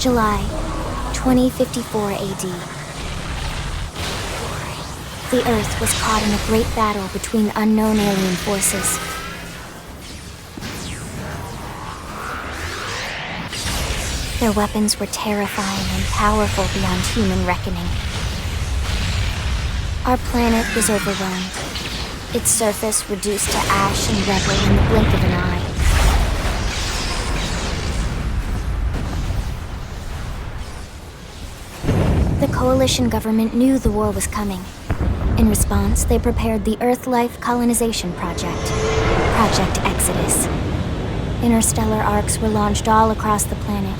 July, 2054 AD. The Earth was caught in a great battle between unknown alien forces. Their weapons were terrifying and powerful beyond human reckoning. Our planet was overwhelmed, its surface reduced to ash and rubble in the blink of an eye. The Coalition government knew the war was coming. In response, they prepared the Earth-Life Colonization Project, Project Exodus. Interstellar arcs were launched all across the planet,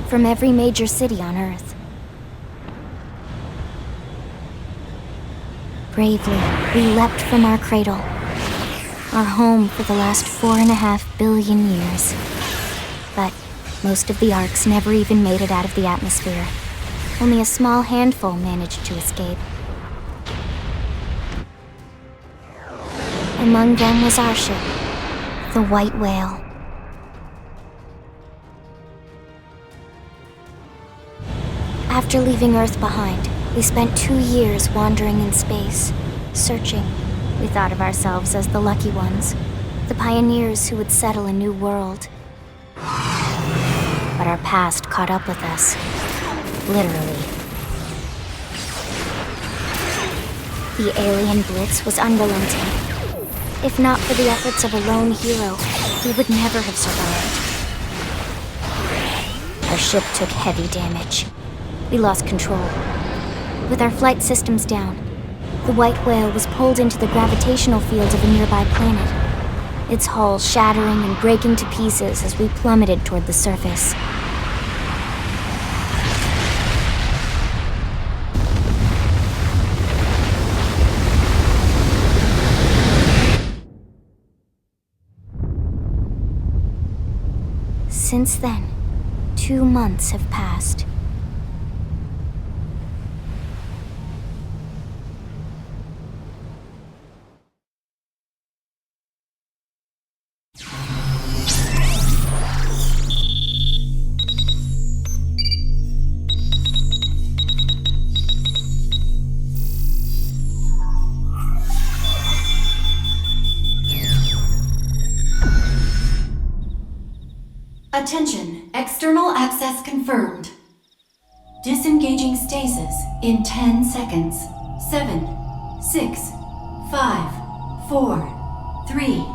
from every major city on Earth. Bravely, we leapt from our cradle, our home for the last 4.5 billion years. But most of the arcs never even made it out of the atmosphere. Only a small handful managed to escape. Among them was our ship, the White Whale. After leaving Earth behind, we spent 2 years wandering in space, searching. We thought of ourselves as the lucky ones, the pioneers who would settle a new world. But our past caught up with us, literally. The alien blitz was unrelenting. If not for the efforts of a lone hero, we would never have survived. Our ship took heavy damage. We lost control. With our flight systems down, the White Whale was pulled into the gravitational field of a nearby planet, its hull shattering and breaking to pieces as we plummeted toward the surface. Since then, 2 months have passed. Attention, external access confirmed. Disengaging stasis in 10 seconds. 7, 6, 5, 4, 3,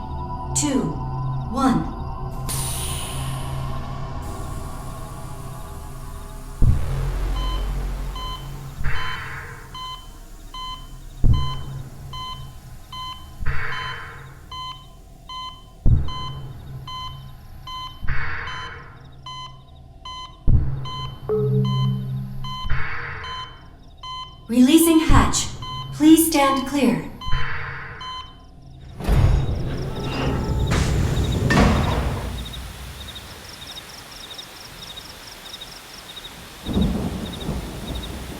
2, 1. Releasing hatch. Please stand clear.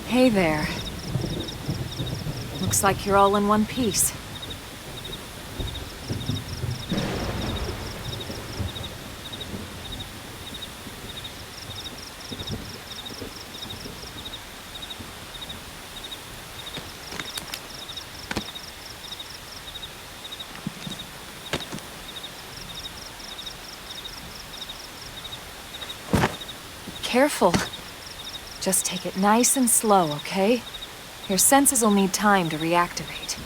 Hey there. Looks like you're all in one piece. Careful. Just take it nice and slow, okay? Your senses will need time to reactivate.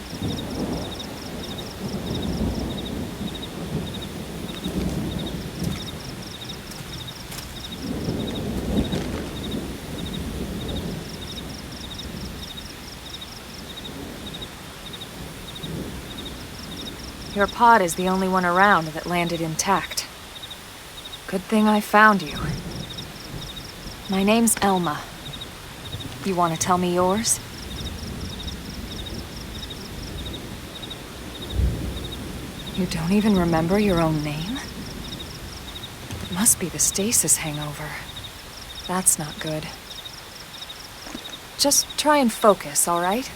Your pod is the only one around that landed intact. Good thing I found you. My name's Elma. You want to tell me yours? You don't even remember your own name? It must be the stasis hangover. That's not good. Just try and focus, all right?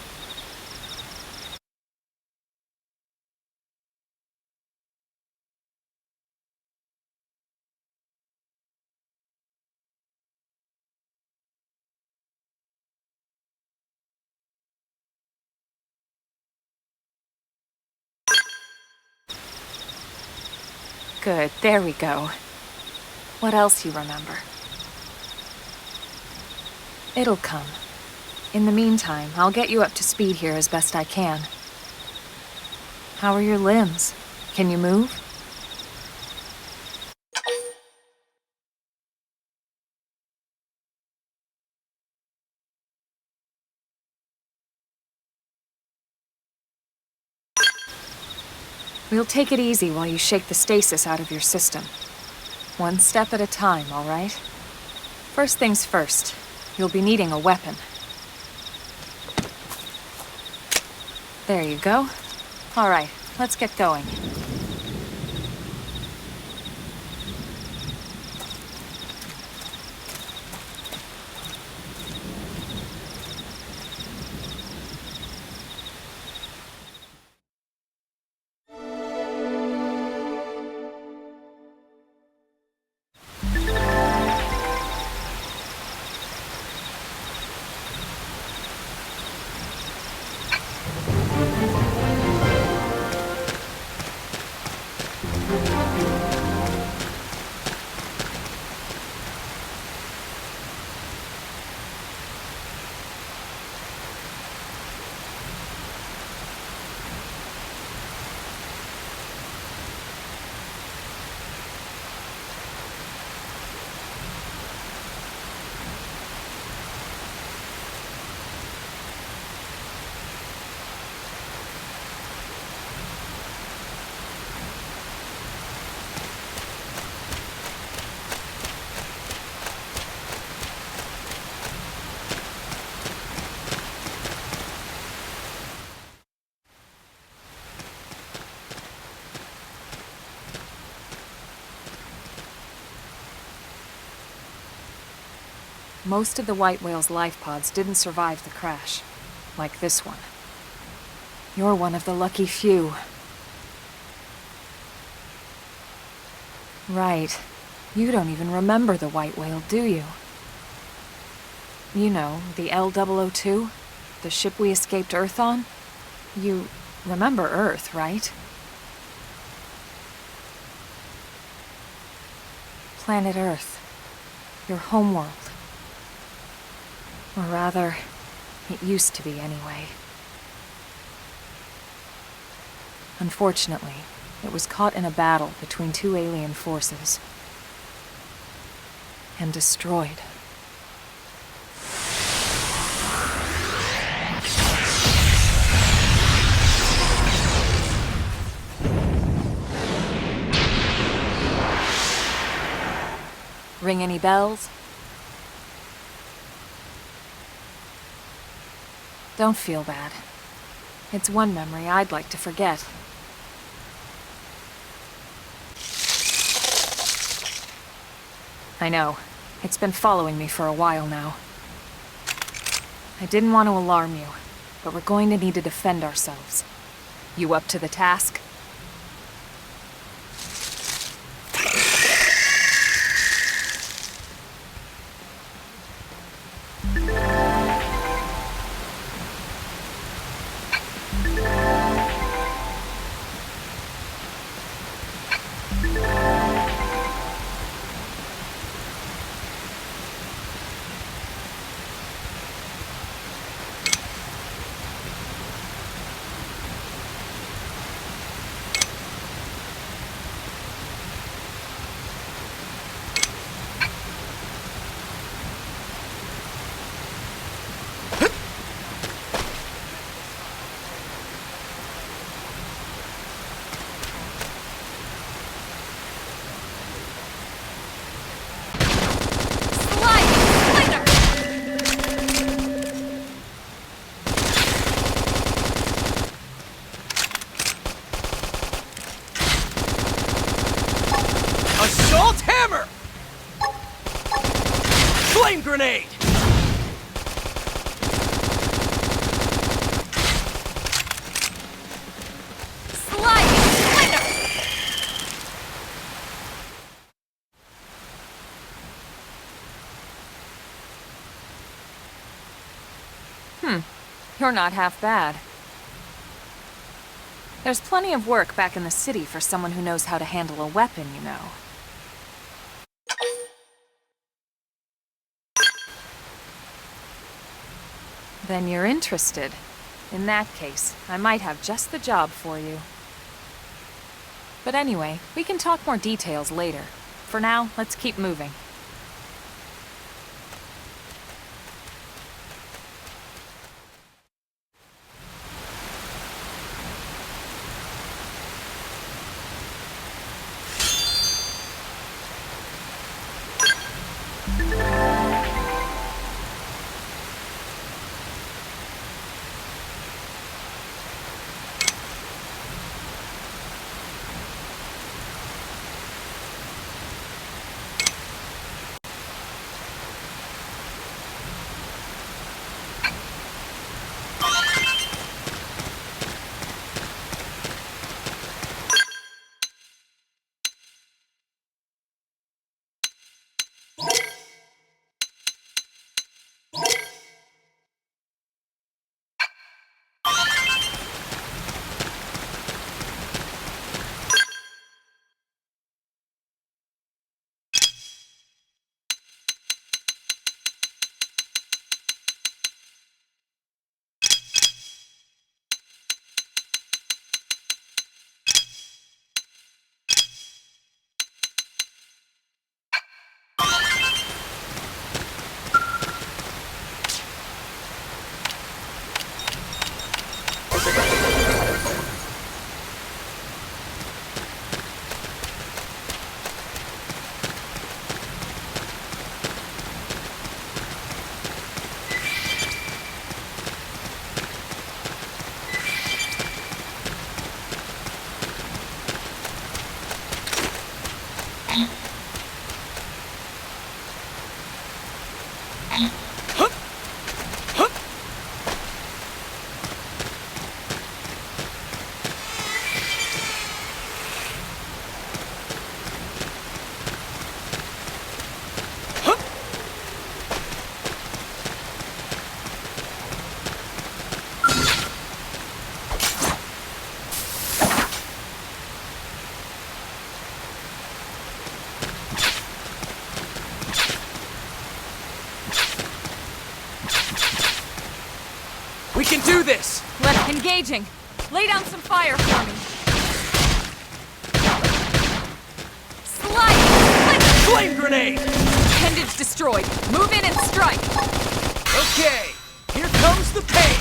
Good, there we go. What else you remember? It'll come. In the meantime, I'll get you up to speed here as best I can. How are your limbs? Can you move? We'll take it easy while you shake the stasis out of your system. One step at a time, all right? First things first, you'll be needing a weapon. There you go. All right, let's get going. Most of the white whale's life pods didn't survive the crash, like this one. You're one of the lucky few. Right. You don't even remember the white whale, do you? You know, the L-002? The ship we escaped Earth on? You remember Earth, right? Planet Earth. Your homeworld. Or rather, it used to be anyway. Unfortunately, it was caught in a battle between two alien forces. And destroyed. Ring any bells? Don't feel bad. It's one memory I'd like to forget. I know. It's been following me for a while now. I didn't want to alarm you, but we're going to need to defend ourselves. You up to the task? Assault hammer! Flame grenade! You're not half bad. There's plenty of work back in the city for someone who knows how to handle a weapon, you know. Then you're interested. In that case, I might have just the job for you. But anyway, we can talk more details later. For now, let's keep moving. We can do this! Engaging! Lay down some fire for me! Slide! Flame grenade! Appendage destroyed! Move in and strike! Okay, here comes the pain!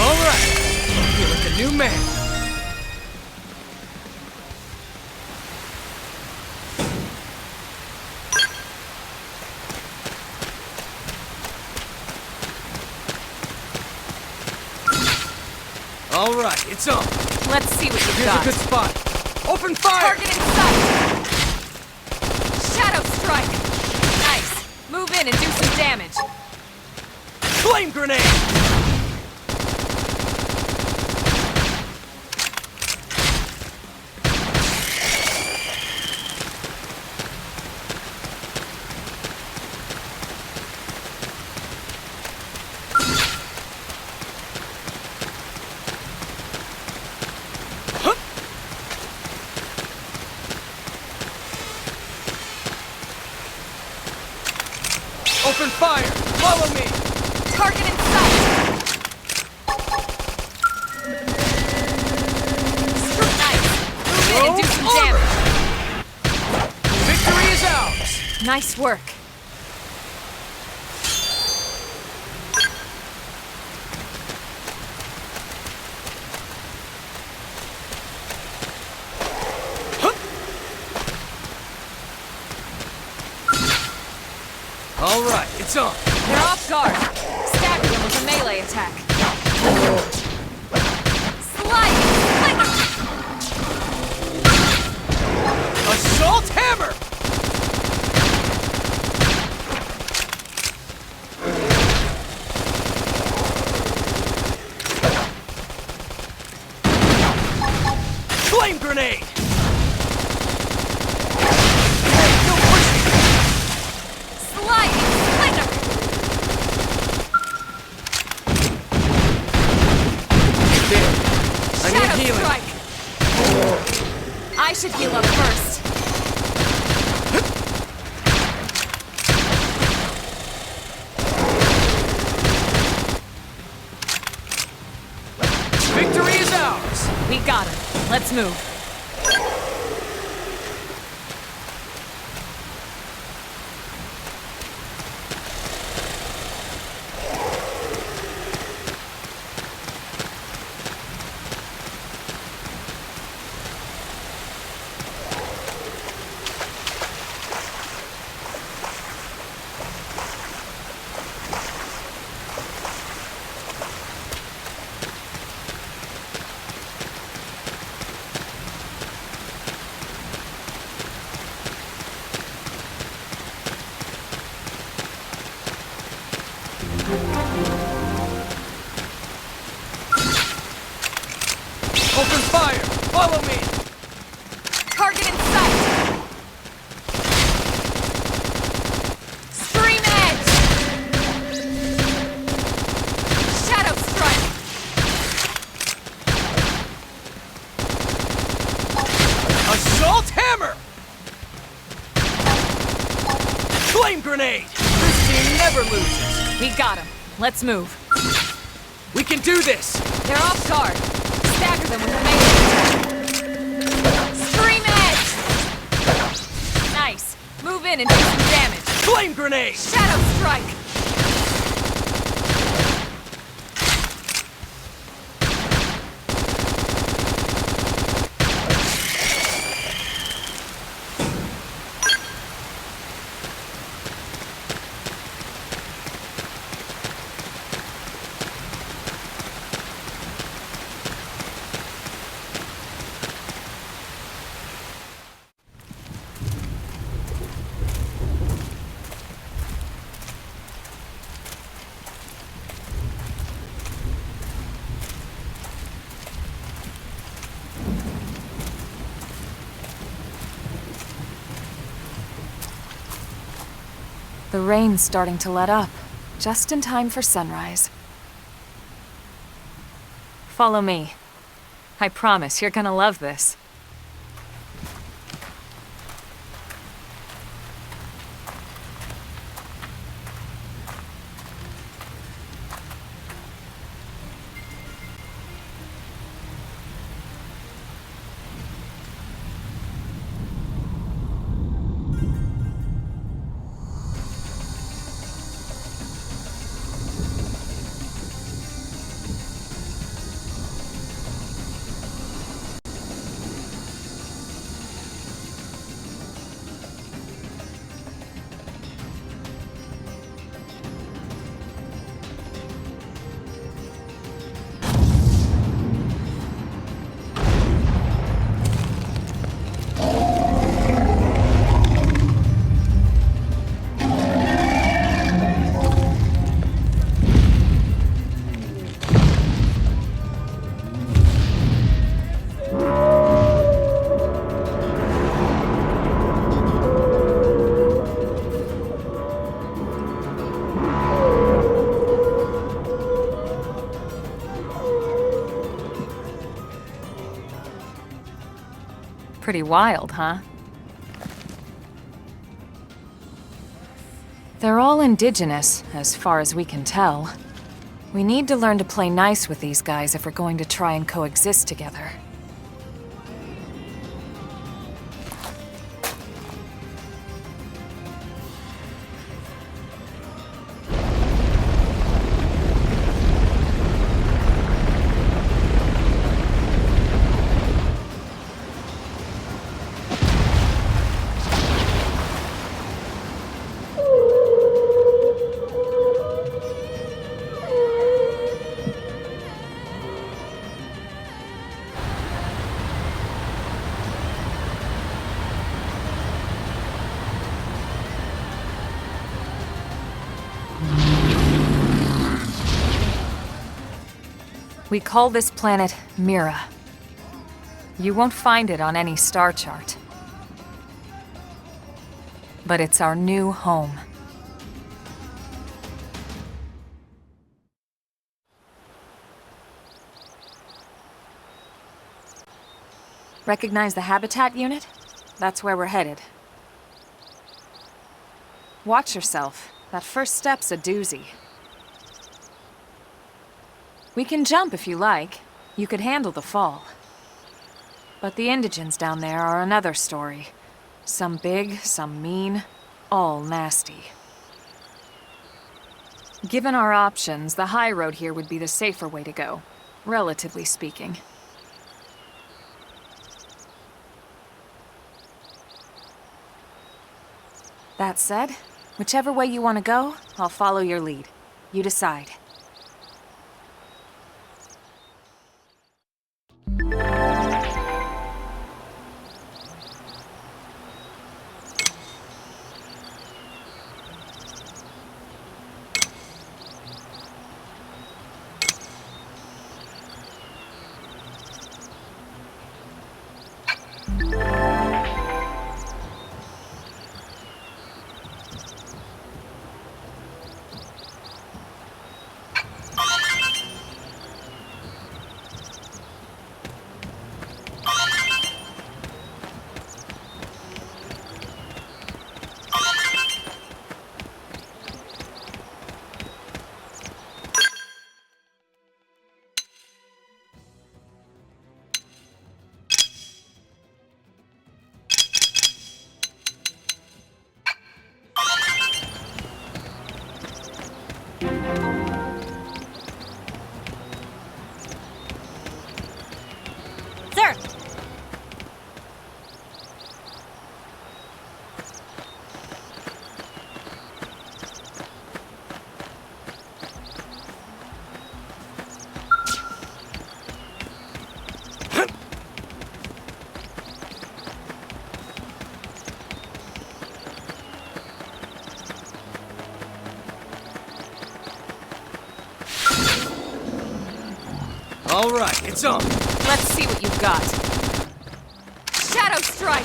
Alright, I feel like a new man. All right, it's on. Let's see what you've Here's got. a good spot. Open fire! Target in sight! Shadow strike! Nice. Move in and do some damage. Flame grenade! Open fire! Follow me! Target in sight! Nice! Move in and do some damage! Victory is ours! Nice work. All right, it's on. They're off guard. Staggering them with a melee attack. Slide! Assault hammer! Flame grenade! Hey, don't push healing. strike! I should heal up first. Victory is ours! We got him. Let's move. Open fire! Follow me! Target in sight! Stream edge! Shadow strike! Assault hammer! Flame grenade! This team never loses! We got him. Let's move. We can do this! They're off guard. Stagger them with a melee attack. Stream edge! Nice. Move in and do some damage. Flame grenade! Shadow strike! The rain's starting to let up, just in time for sunrise. Follow me. I promise you're gonna love this. Pretty wild, huh? They're all indigenous, as far as we can tell. We need to learn to play nice with these guys if we're going to try and coexist together. We call this planet Mira. You won't find it on any star chart. But it's our new home. Recognize the habitat unit? That's where we're headed. Watch yourself. That first step's a doozy. We can jump if you like. You could handle the fall. But the indigents down there are another story. Some big, some mean, all nasty. Given our options, the high road here would be the safer way to go, relatively speaking. That said, whichever way you want to go, I'll follow your lead. You decide. Sir! All right, it's on. Let's see what you've got. Shadow Strike!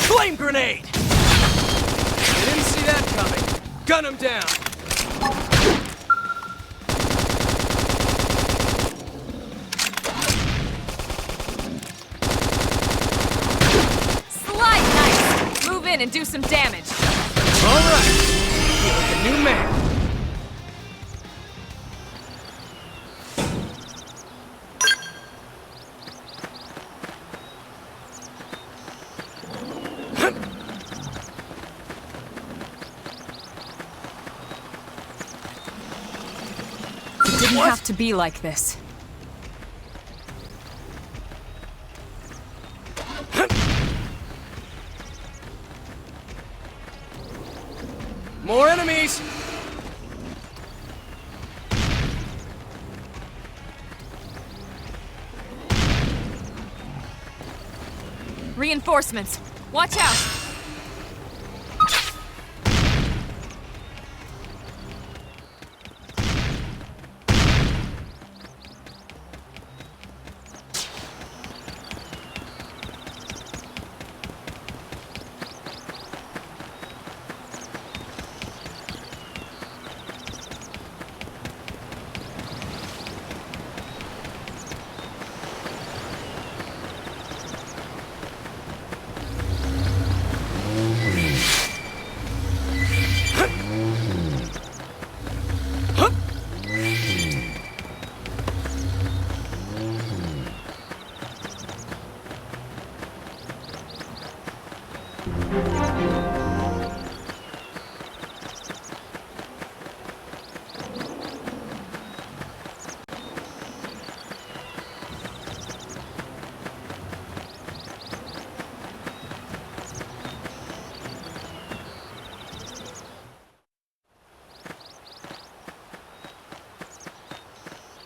Flame grenade! I didn't see that coming. Gun him down. And do some damage. All right. Feel like a new man. It didn't have to be like this. More enemies! Reinforcements! Watch out!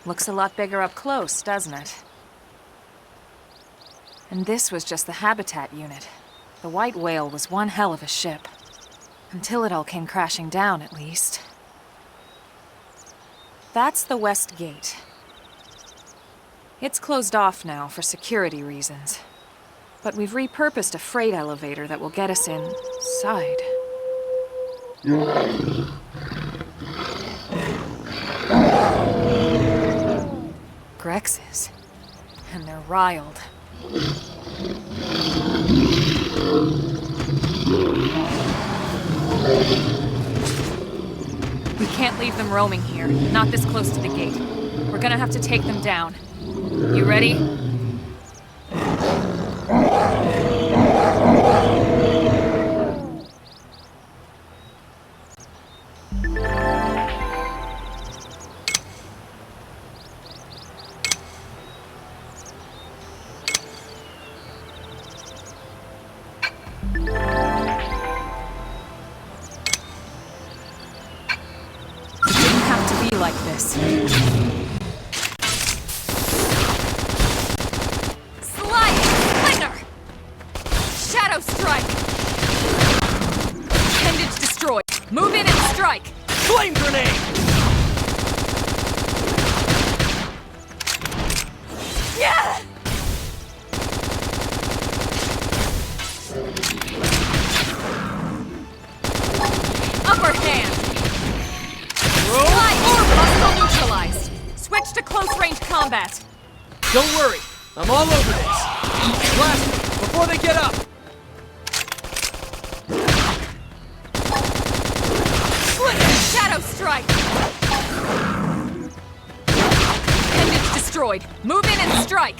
Looks a lot bigger up close, doesn't it? And this was just the habitat unit. The white whale was one hell of a ship. Until it all came crashing down, at least. That's the west gate. It's closed off now for security reasons. but we've repurposed a freight elevator that will get us inside. Grexes. And they're riled. We can't leave them roaming here, not this close to the gate. We're gonna have to take them down. You ready? Like this. Slide! Slinger! Shadow strike! Appendage destroyed. Move in and strike! Flame grenade! Yeah! Upper hand! Hostile neutralized. Switch to close-range combat. Don't worry, I'm all over this. Blast them before they get up. Shadow strike. Appendage destroyed. Move in and strike.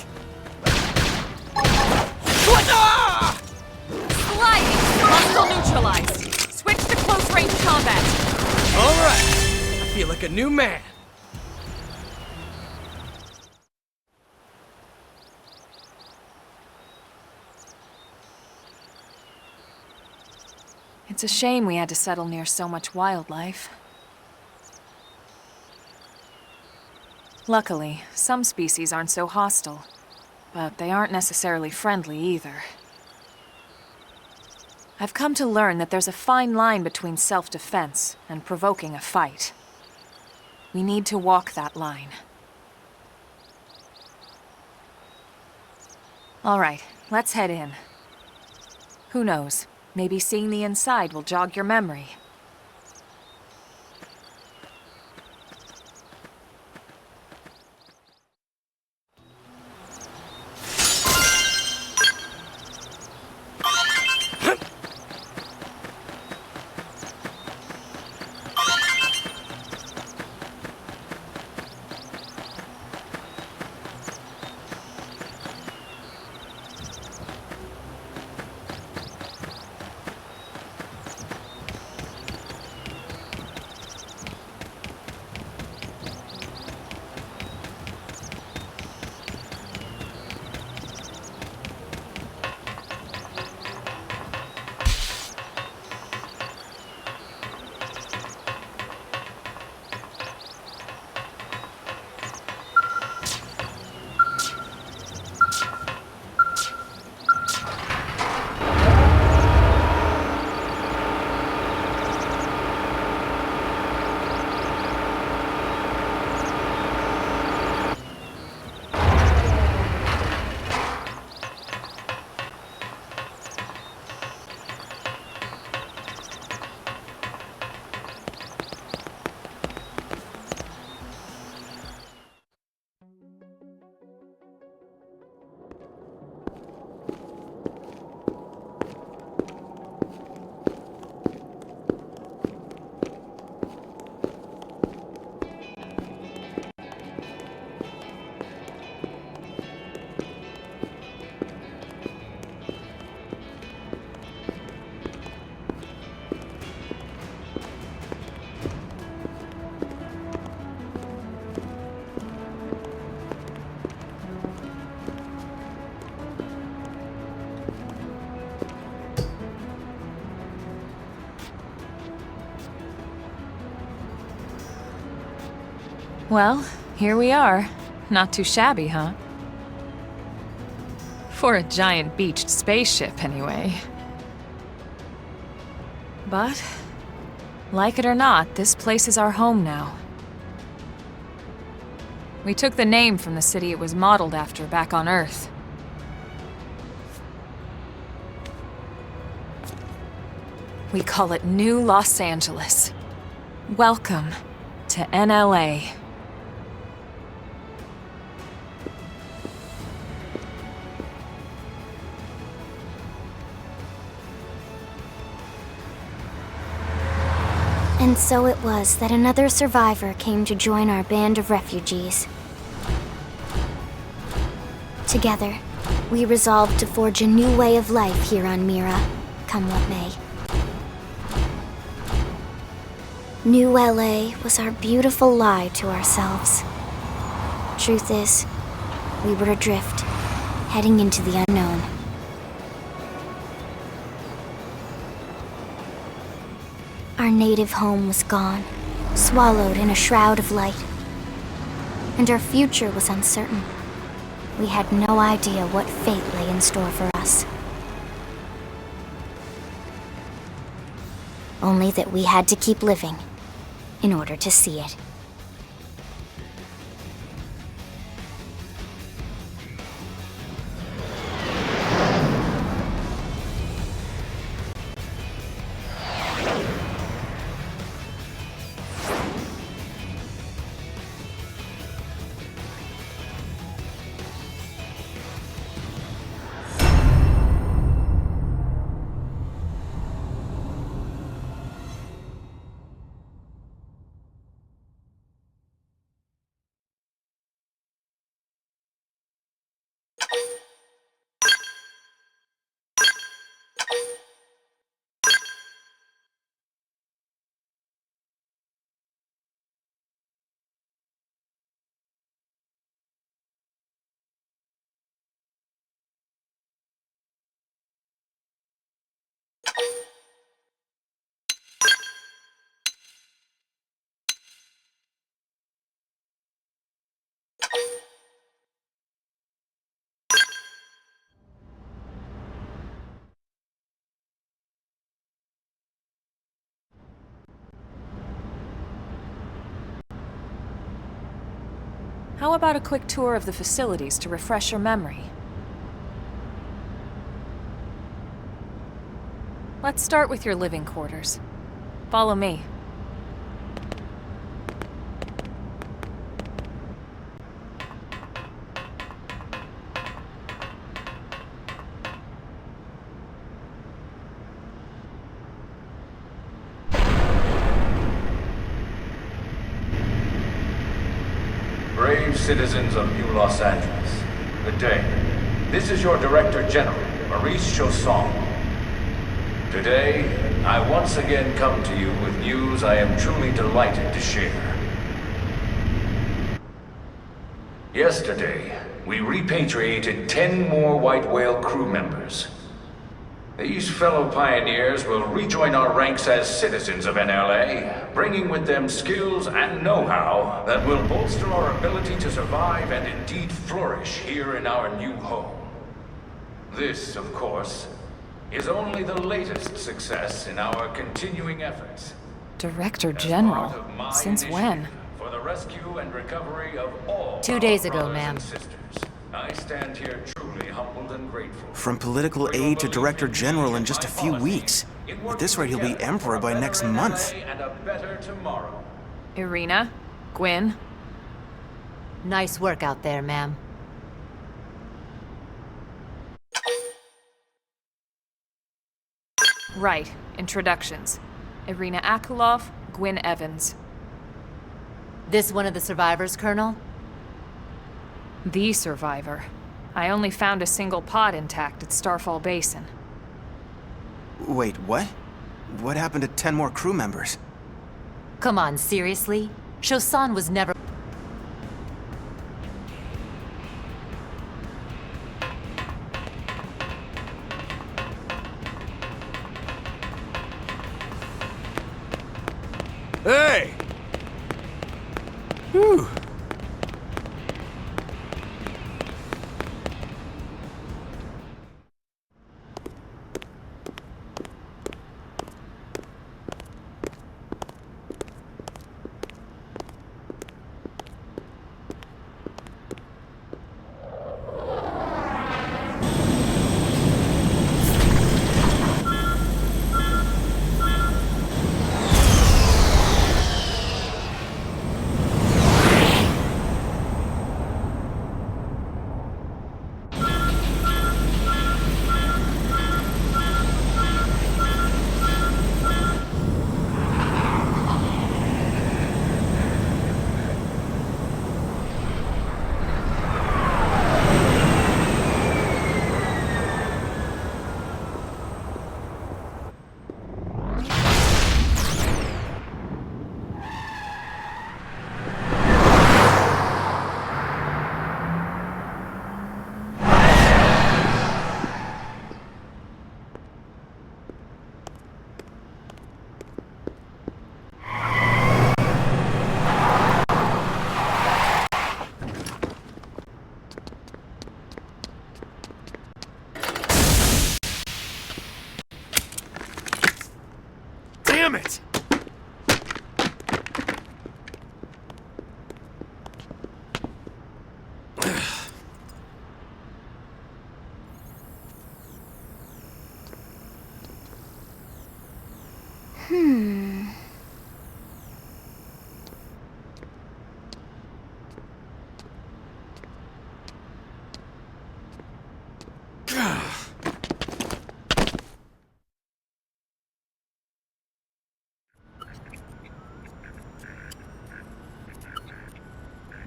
Sliding. Hostile neutralized. Switch to close-range combat. All right. I feel like a new man. It's a shame we had to settle near so much wildlife. Luckily, some species aren't so hostile, but they aren't necessarily friendly either. I've come to learn that there's a fine line between self-defense and provoking a fight. We need to walk that line. All right, let's head in. Who knows? Maybe seeing the inside will jog your memory. Well, here we are. Not too shabby, huh? For a giant beached spaceship, anyway. But, like it or not, this place is our home now. We took the name from the city it was modeled after back on Earth. We call it New Los Angeles. Welcome to NLA. And so it was that another survivor came to join our band of refugees. Together, we resolved to forge a new way of life here on Mira, come what may. New LA was our beautiful lie to ourselves. Truth is, we were adrift, heading into the unknown. Our native home was gone, swallowed in a shroud of light. And our future was uncertain. We had no idea what fate lay in store for us. Only that we had to keep living in order to see it. How about a quick tour of the facilities to refresh your memory? Let's start with your living quarters. Follow me. Brave citizens of New Los Angeles, good day. This is your Director General, Maurice Chausson. Today, I once again come to you with news I am truly delighted to share. Yesterday, we repatriated 10 more White Whale crew members. These fellow pioneers will rejoin our ranks as citizens of NLA, bringing with them skills and know-how that will bolster our ability to survive and indeed flourish here in our new home. This, of course, is only the latest success in our continuing efforts. Director As General? part of my Since initiative when? For the rescue and recovery of all 2 our days ago, brothers ma'am. and sisters, I stand here truly humbled and grateful. From political aide to director general in just a few weeks. At this rate, he'll be emperor by next month. And a better tomorrow. Irina? Gwyn? Nice work out there, ma'am. Right. Introductions. Irina Akulov, Gwyn Evans. This one of the survivors, Colonel? The survivor. I only found a single pod intact at Starfall Basin. Wait, what? What happened to 10 more crew members? Come on, seriously? Chausson was never... Hey! Whew.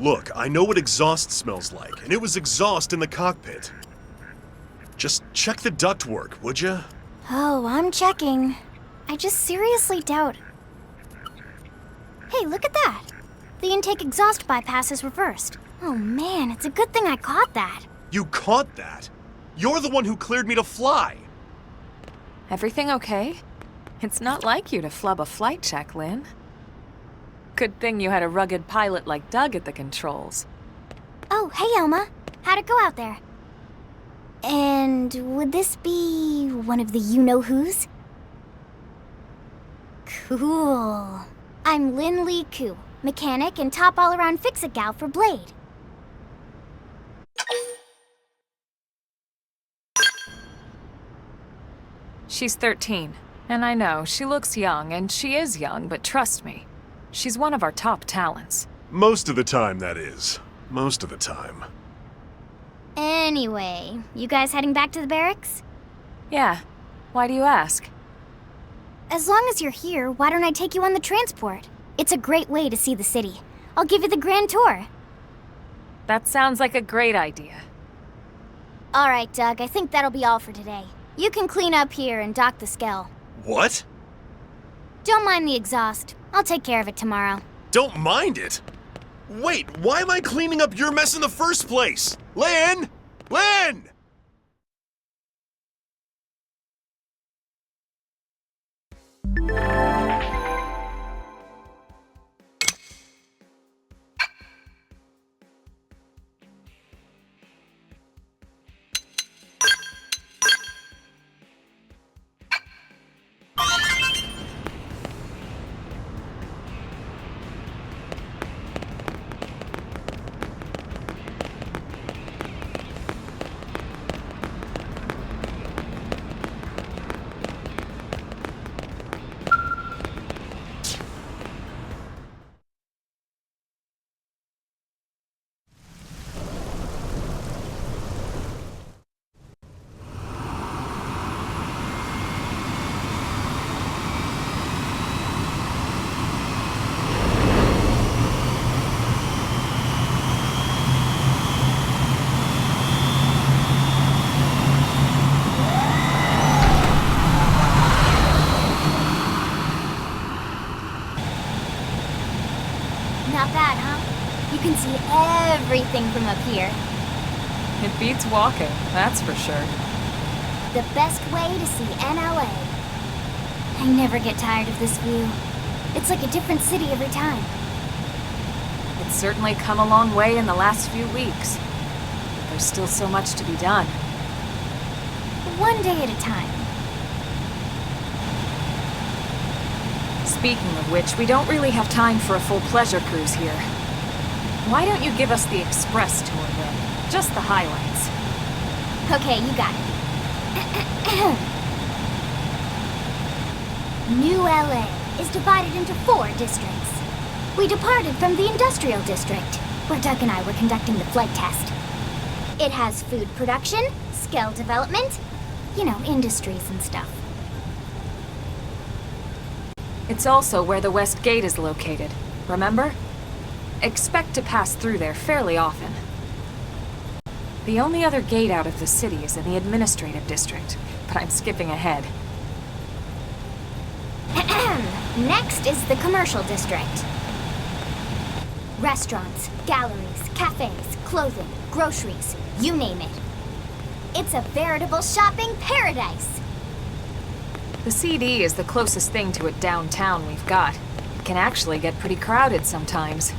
Look, I know what exhaust smells like, and it was exhaust in the cockpit. Just check the ductwork, would ya? Oh, I'm checking. I just seriously doubt... Hey, look at that! The intake exhaust bypass is reversed. Oh man, it's a good thing I caught that. You caught that? You're the one who cleared me to fly! Everything okay? It's not like you to flub a flight check, Lynn. Good thing you had a rugged pilot like Doug at the controls. Oh, hey Elma. How'd it go out there? And would this be one of the you-know-whos? Cool. I'm Lynn Lee Koo, mechanic and top all-around fix-it gal for Blade. She's 13, and I know, she looks young, and she is young, but trust me, she's one of our top talents. Most of the time, that is. Most of the time. Anyway, you guys heading back to the barracks? Yeah. Why do you ask? As long as you're here, why don't I take you on the transport? It's a great way to see the city. I'll give you the grand tour. That sounds like a great idea. All right, Doug, I think that'll be all for today. You can clean up here and dock the Skell. What? Don't mind the exhaust. I'll take care of it tomorrow. Don't mind it? Wait, why am I cleaning up your mess in the first place? Lynn! Lynn! Not bad, huh? You can see everything from up here. It beats walking, that's for sure. The best way to see NLA. I never get tired of this view. It's like a different city every time. It's certainly come a long way in the last few weeks. But there's still so much to be done. One day at a time. Speaking of which, we don't really have time for a full pleasure cruise here. Why don't you give us the express tour then? Just the highlights. Okay, you got it. New LA is divided into 4 districts. We departed from the industrial district, where Doug and I were conducting the flight test. It has food production, skill development, you know, industries and stuff. It's also where the West Gate is located, remember? Expect to pass through there fairly often. The only other gate out of the city is in the administrative district, but I'm skipping ahead. Next is the commercial district. Restaurants, galleries, cafes, clothing, groceries, you name it. It's a veritable shopping paradise. The CD is the closest thing to a downtown we've got. It can actually get pretty crowded sometimes.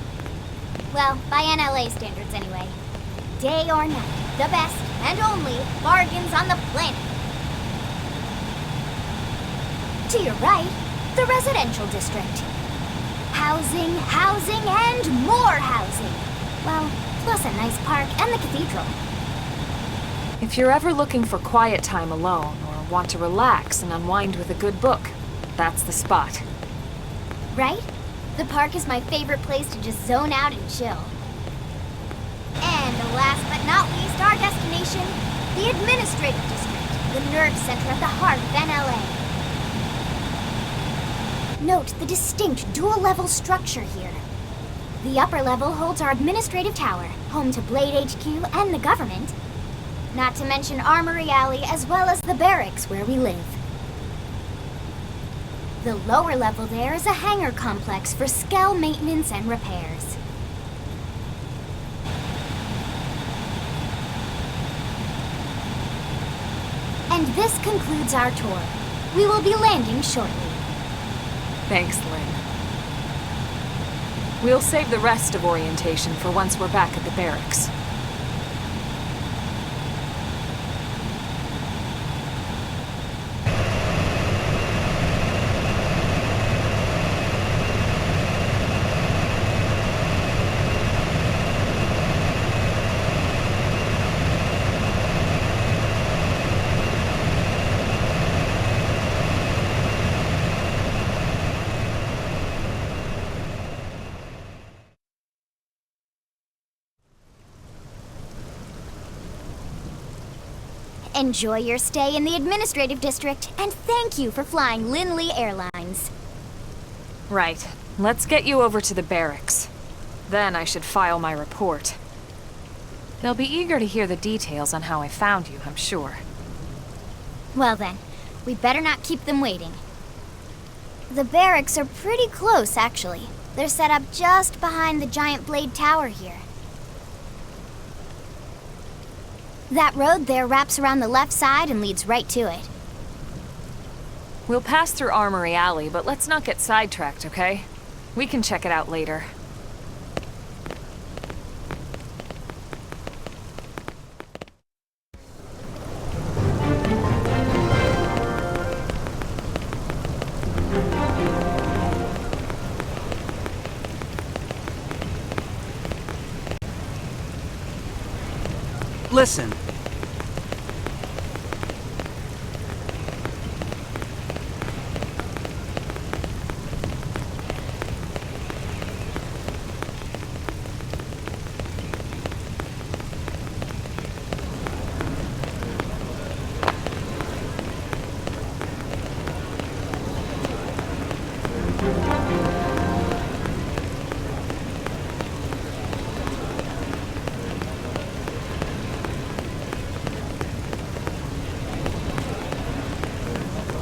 Well, by NLA standards anyway. Day or night, the best and only bargains on the planet. To your right, the residential district. Housing, housing, and more housing. Well, plus a nice park and the cathedral. If you're ever looking for quiet time alone, or want to relax and unwind with a good book, that's the spot. Right? The park is my favorite place to just zone out and chill. And last but not least, our destination, the administrative district, the nerve center at the heart of NLA. Note the distinct dual-level structure here. The upper level holds our administrative tower, home to Blade HQ and the government. Not to mention Armory Alley as well as the barracks where we live. The lower level there is a hangar complex for Skell maintenance and repairs. And this concludes our tour. We will be landing shortly. Thanks, Lynn. We'll save the rest of orientation for once we're back at the barracks. Enjoy your stay in the administrative district, and thank you for flying Linley Airlines. Right. Let's get you over to the barracks. Then I should file my report. They'll be eager to hear the details on how I found you, I'm sure. Well then, we better not keep them waiting. The barracks are pretty close, actually. They're set up just behind the giant blade tower here. That road there wraps around the left side and leads right to it. We'll pass through Armory Alley, but let's not get sidetracked, okay? We can check it out later. Listen.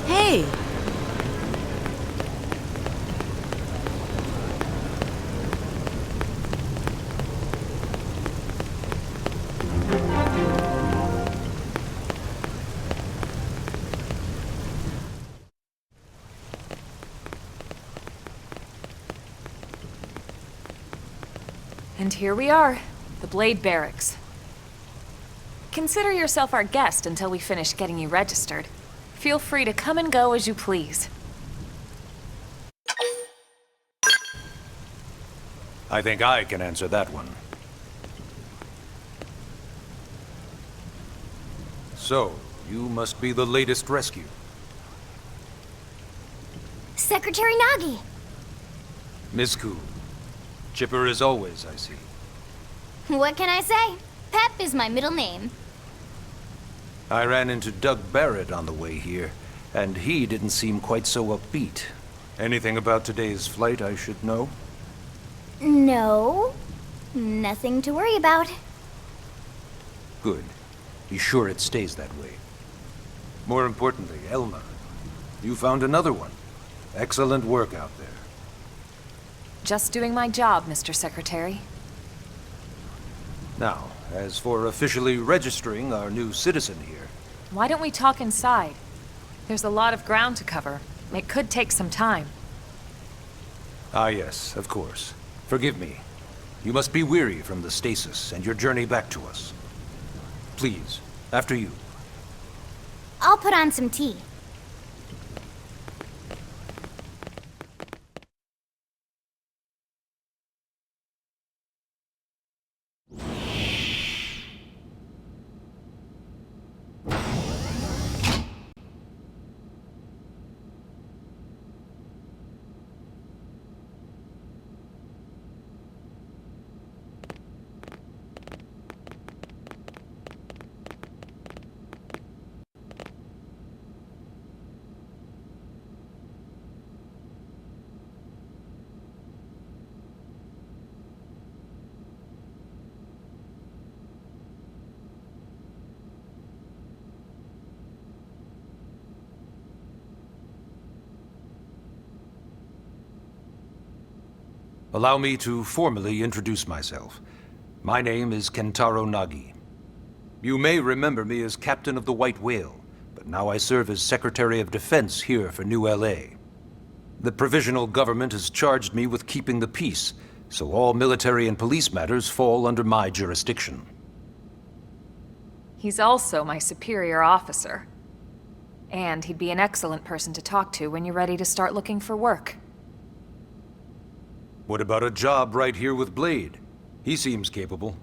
Hey! And here we are, the Blade Barracks. Consider yourself our guest until we finish getting you registered. Feel free to come and go as you please. I think I can answer that one. So, you must be the latest rescue. Secretary Nagi! Miss Koo. Chipper as always, I see. What can I say? Pep is my middle name. I ran into Doug Barrett on the way here, and he didn't seem quite so upbeat. Anything about today's flight I should know? No. Nothing to worry about. Good. Be sure it stays that way. More importantly, Elma, you found another one. Excellent work out there. Just doing my job, Mr. Secretary. Now, as for officially registering our new citizen here... Why don't we talk inside? There's a lot of ground to cover. It could take some time. Ah yes, of course. Forgive me. You must be weary from the stasis and your journey back to us. Please, after you. I'll put on some tea. Allow me to formally introduce myself. My name is Kentaro Nagi. You may remember me as Captain of the White Whale, but now I serve as Secretary of Defense here for New LA. The provisional government has charged me with keeping the peace, so all military and police matters fall under my jurisdiction. He's also my superior officer. And he'd be an excellent person to talk to when you're ready to start looking for work. What about a job right here with Blade? He seems capable.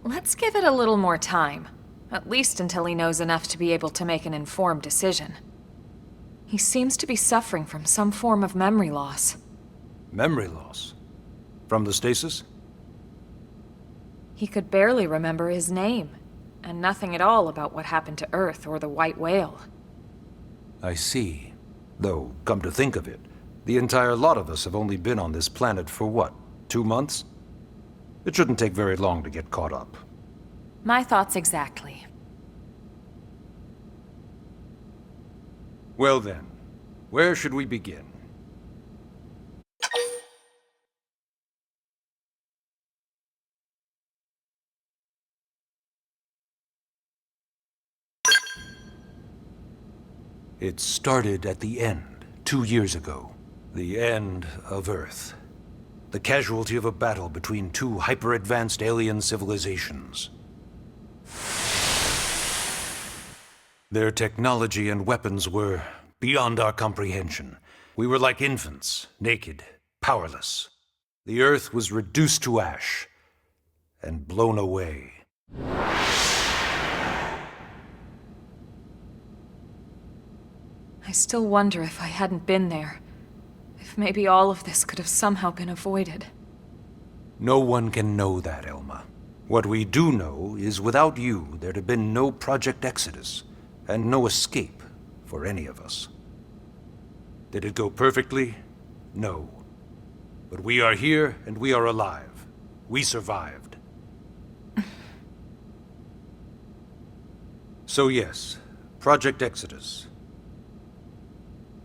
Let's give it a little more time. At least until he knows enough to be able to make an informed decision. He seems to be suffering from some form of memory loss. Memory loss? From the stasis? He could barely remember his name, and nothing at all about what happened to Earth or the White Whale. I see. Though, come to think of it, the entire lot of us have only been on this planet for what, 2 months? It shouldn't take very long to get caught up. My thoughts exactly. Well then, where should we begin? It started at the end, 2 years ago. The end of Earth. The casualty of a battle between two hyper-advanced alien civilizations. Their technology and weapons were beyond our comprehension. We were like infants, naked, powerless. The Earth was reduced to ash and blown away. I still wonder if I hadn't been there. If maybe all of this could have somehow been avoided. No one can know that, Elma. What we do know is without you, there'd have been no Project Exodus, and no escape for any of us. Did it go perfectly? No. But we are here, and we are alive. We survived. So yes, Project Exodus.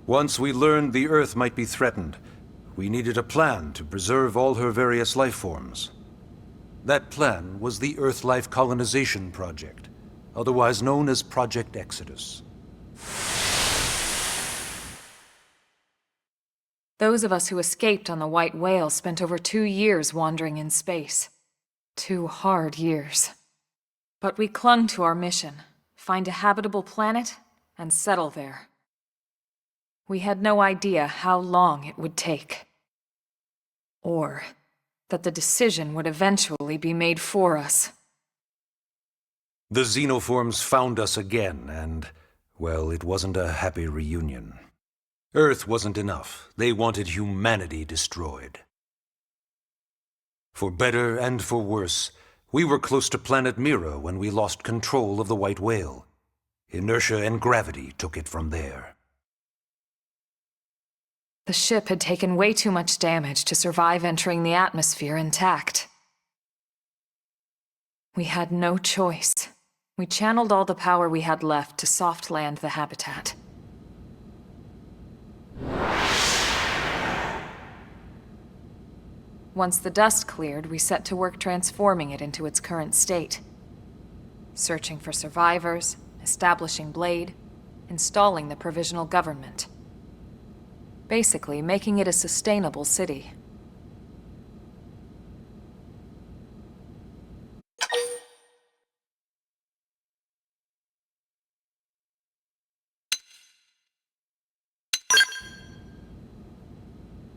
Once we learned the Earth might be threatened, we needed a plan to preserve all her various life forms. That plan was the Earth Life Colonization Project, otherwise known as Project Exodus. Those of us who escaped on the White Whale spent over 2 years wandering in space. 2 hard years. But we clung to our mission, find a habitable planet, and settle there. We had no idea how long it would take. Or that the decision would eventually be made for us. The xenoforms found us again, and, well, it wasn't a happy reunion. Earth wasn't enough. They wanted humanity destroyed. For better and for worse, we were close to planet Mira when we lost control of the White Whale. Inertia and gravity took it from there. The ship had taken way too much damage to survive entering the atmosphere intact. We had no choice. We channeled all the power we had left to soft land the habitat. Once the dust cleared, we set to work transforming it into its current state. Searching for survivors, establishing Blade, installing the provisional government. Basically, making it a sustainable city.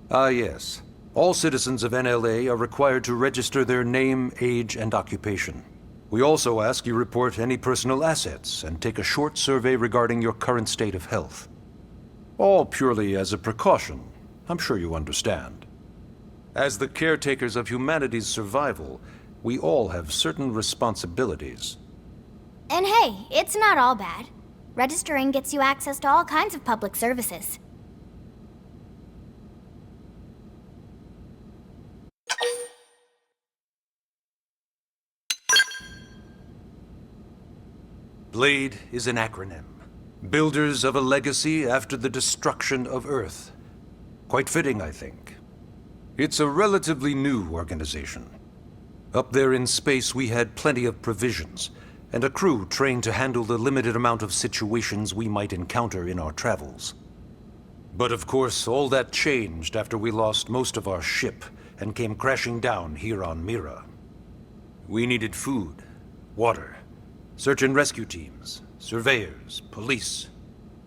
Ah, yes. All citizens of NLA are required to register their name, age, and occupation. We also ask you report any personal assets and take a short survey regarding your current state of health. All purely as a precaution. I'm sure you understand. As the caretakers of humanity's survival, we all have certain responsibilities. And hey, it's not all bad. Registering gets you access to all kinds of public services. BLADE is an acronym. Builders of a legacy after the destruction of Earth. Quite fitting, I think. It's a relatively new organization. Up there in space, we had plenty of provisions, and a crew trained to handle the limited amount of situations we might encounter in our travels. But of course, all that changed after we lost most of our ship and came crashing down here on Mira. We needed food, water, search and rescue teams, surveyors, police.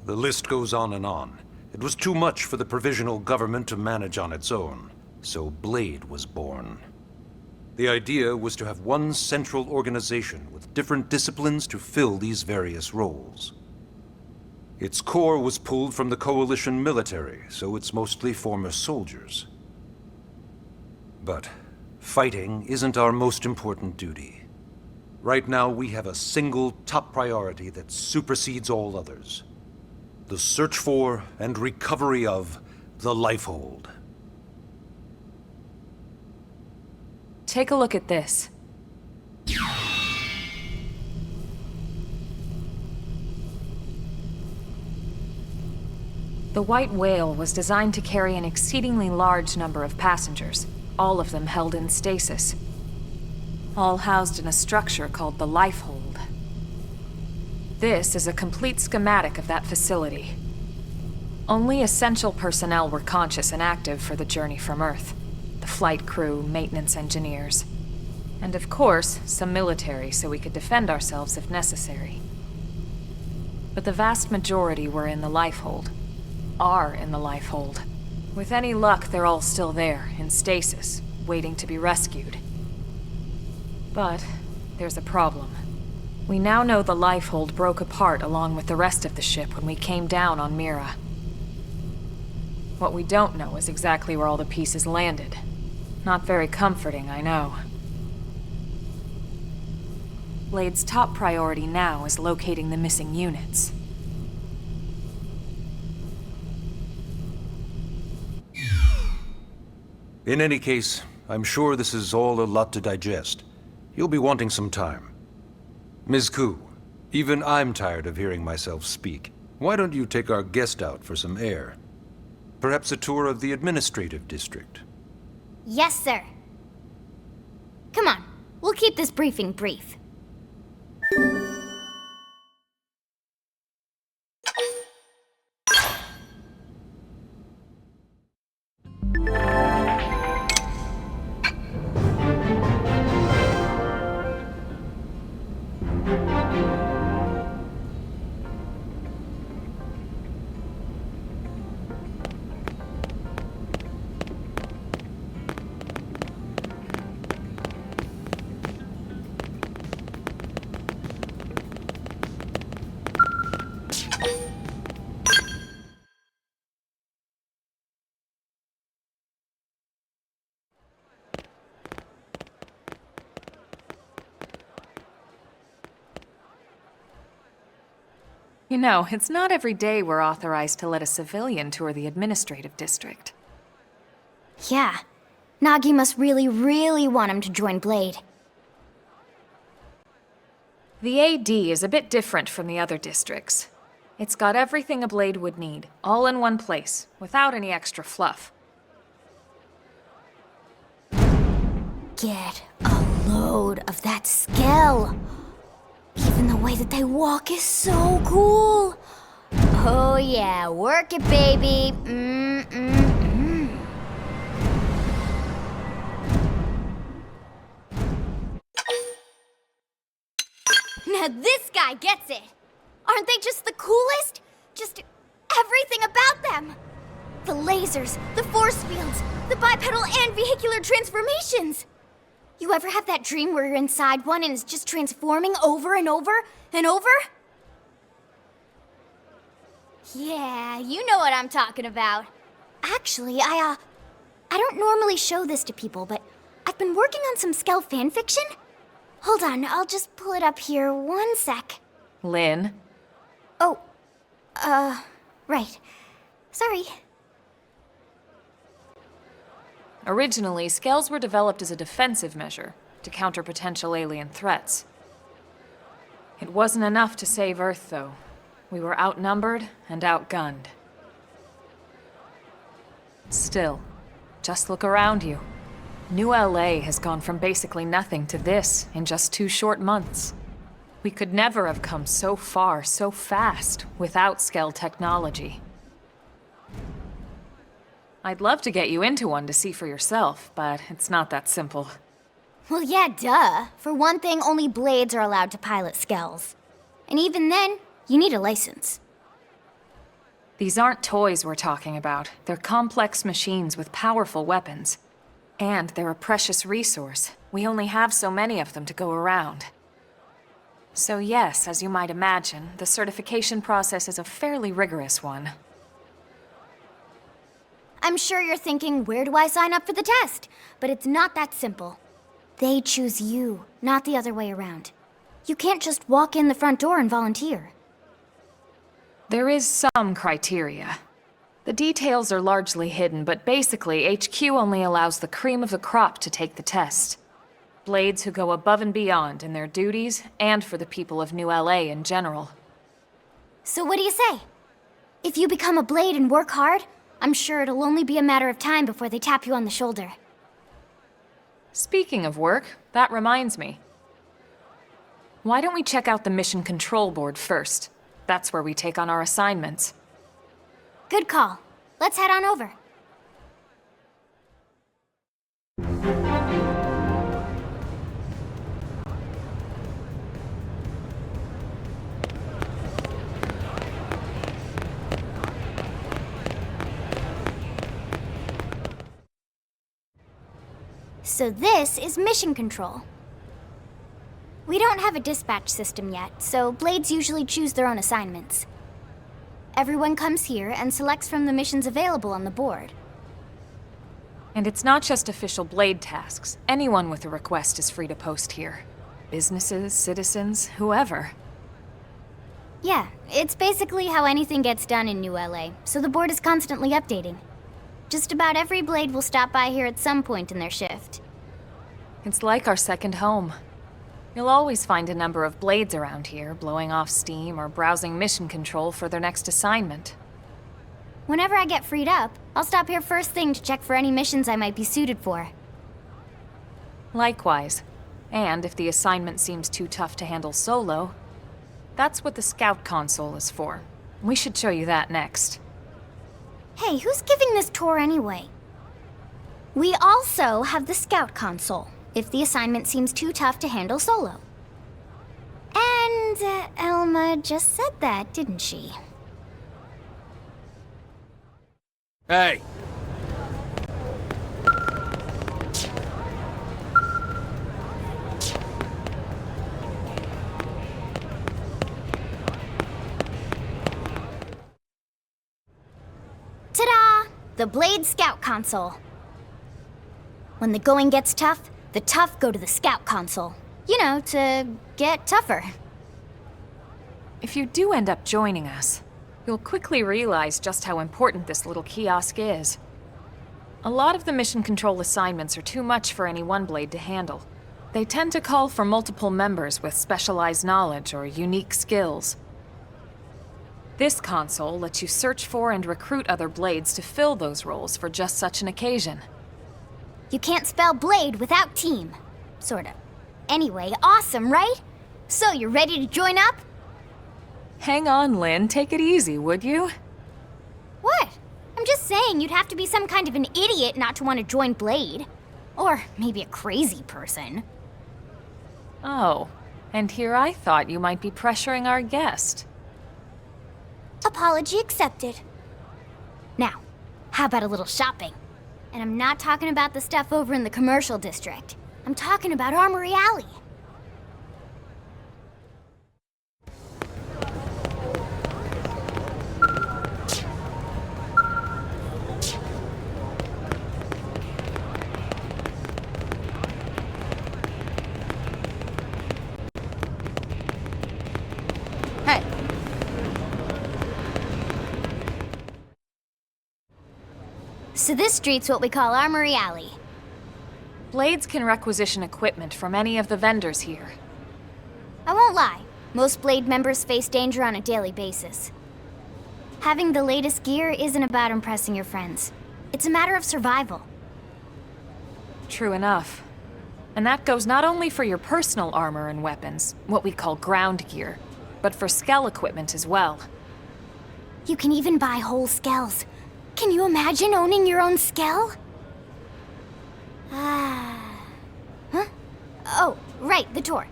The list goes on and on. It was too much for the provisional government to manage on its own, so Blade was born. The idea was to have one central organization with different disciplines to fill these various roles. Its core was pulled from the Coalition military, so it's mostly former soldiers. But fighting isn't our most important duty. Right now, we have a single top priority that supersedes all others. The search for and recovery of the Lifehold. Take a look at this. The White Whale was designed to carry an exceedingly large number of passengers, all of them held in stasis. All housed in a structure called the Lifehold. This is a complete schematic of that facility. Only essential personnel were conscious and active for the journey from Earth. The flight crew, maintenance engineers. And of course, some military so we could defend ourselves if necessary. But the vast majority were in the Lifehold. Are in the Lifehold. With any luck, they're all still there, in stasis, waiting to be rescued. But there's a problem. We now know the Lifehold broke apart along with the rest of the ship when we came down on Mira. What we don't know is exactly where all the pieces landed. Not very comforting, I know. Blade's top priority now is locating the missing units. In any case, I'm sure this is all a lot to digest. You'll be wanting some time. Ms. Koo, even I'm tired of hearing myself speak. Why don't you take our guest out for some air? Perhaps a tour of the administrative district. Yes, sir. Come on, we'll keep this briefing brief. You know, it's not every day we're authorized to let a civilian tour the administrative district. Yeah. Nagi must really, really want him to join Blade. The AD is a bit different from the other districts. It's got everything a Blade would need, all in one place, without any extra fluff. Get a load of that skill. Even the way that they walk is so cool. Oh yeah, work it, baby. Now this guy gets it. Aren't they just the coolest? Just everything about them. The lasers, the force fields, the bipedal and vehicular transformations. You ever have that dream where you're inside one and it's just transforming over and over and over? Yeah, you know what I'm talking about. Actually, I don't normally show this to people, but I've been working on some Skell fanfiction. Hold on, I'll just pull it up here 1 sec. Lynn? Oh, right. Sorry. Originally, Skells were developed as a defensive measure to counter potential alien threats. It wasn't enough to save Earth, though. We were outnumbered and outgunned. Still, Just look around you. New LA has gone from basically nothing to this in just 2 short months. We could never have come so far so fast without Skell technology. I'd love to get you into one to see for yourself, but it's not that simple. Well, yeah, duh. For one thing, only Blades are allowed to pilot Skells. And even then, you need a license. These aren't toys we're talking about. They're complex machines with powerful weapons. And they're a precious resource. We only have so many of them to go around. So yes, as you might imagine, the certification process is a fairly rigorous one. I'm sure you're thinking, where do I sign up for the test? But it's not that simple. They choose you, not the other way around. You can't just walk in the front door and volunteer. There is some criteria. The details are largely hidden, but basically, HQ only allows the cream of the crop to take the test. Blades who go above and beyond in their duties, and for the people of New LA in general. So what do you say? If you become a Blade and work hard, I'm sure it'll only be a matter of time before they tap you on the shoulder. Speaking of work, that reminds me. Why don't we check out the Mission Control Board first? That's where we take on our assignments. Good call. Let's head on over. So this is Mission Control. We don't have a dispatch system yet, so Blades usually choose their own assignments. Everyone comes here and selects from the missions available on the board. And it's not just official Blade tasks. Anyone with a request is free to post here. Businesses, citizens, whoever. Yeah, it's basically how anything gets done in New LA, so the board is constantly updating. Just about every Blade will stop by here at some point in their shift. It's like our second home. You'll always find a number of Blades around here, blowing off steam or browsing mission control for their next assignment. Whenever I get freed up, I'll stop here first thing to check for any missions I might be suited for. Likewise. And if the assignment seems too tough to handle solo, that's what the Scout console is for. We should show you that next. Hey, who's giving this tour anyway? We also have the Scout console, if the assignment seems too tough to handle solo. And Elma just said that, didn't she? Hey! Ta-da! The Blade Scout console. When the going gets tough, the tough go to the Scout console. You know, to get tougher. If you do end up joining us, you'll quickly realize just how important this little kiosk is. A lot of the mission control assignments are too much for any one Blade to handle. They tend to call for multiple members with specialized knowledge or unique skills. This console lets you search for and recruit other Blades to fill those roles for just such an occasion. You can't spell Blade without team. Sorta. Anyway, awesome, right? So, you ready to join up? Hang on, Lynn. Take it easy, would you? What? I'm just saying you'd have to be some kind of an idiot not to want to join Blade. Or maybe a crazy person. Oh, and here I thought you might be pressuring our guest. Apology accepted. Now, how about a little shopping? And I'm not talking about the stuff over in the commercial district. I'm talking about Armory Alley. Hey! So this street's what we call Armory Alley. Blades can requisition equipment from any of the vendors here. I won't lie, most Blade members face danger on a daily basis. Having the latest gear isn't about impressing your friends. It's a matter of survival. True enough. And that goes not only for your personal armor and weapons, what we call ground gear, but for skell equipment as well. You can even buy whole skells. Can you imagine owning your own skell? Huh? Oh, right, the door.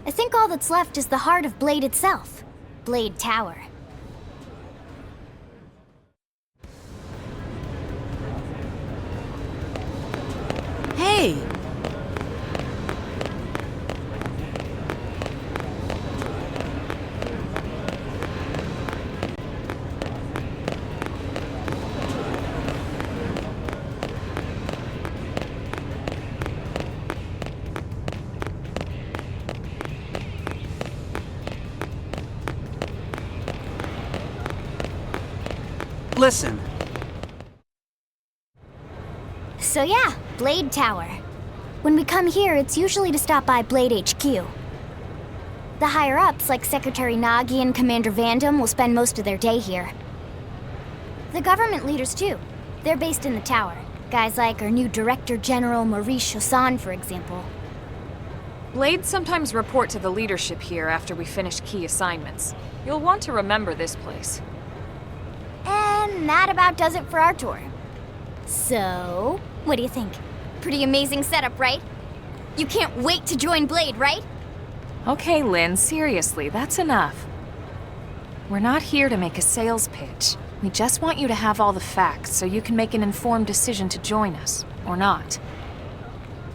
I think all that's left is the heart of Blade itself. Blade Tower. Hey! Listen. So yeah, Blade Tower. When we come here, it's usually to stop by Blade HQ. The higher-ups, like Secretary Nagi and Commander Vandam, will spend most of their day here. The government leaders, too. They're based in the tower. Guys like our new Director General Maurice Chassan, for example. Blades sometimes report to the leadership here after we finish key assignments. You'll want to remember this place. And that about does it for our tour. So, what do you think? Pretty amazing setup, right? You can't wait to join Blade, right? Okay, Lynn, seriously, that's enough. We're not here to make a sales pitch. We just want you to have all the facts so you can make an informed decision to join us, or not.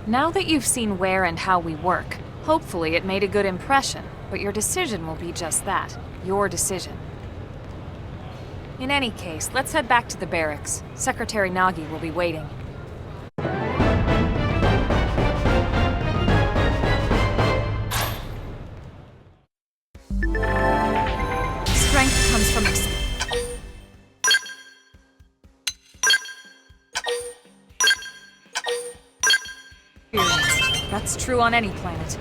Now that you've seen where and how we work, hopefully it made a good impression, but your decision will be just that, your decision. In any case, let's head back to the barracks. Secretary Nagi will be waiting. Strength comes from experience. That's true on any planet.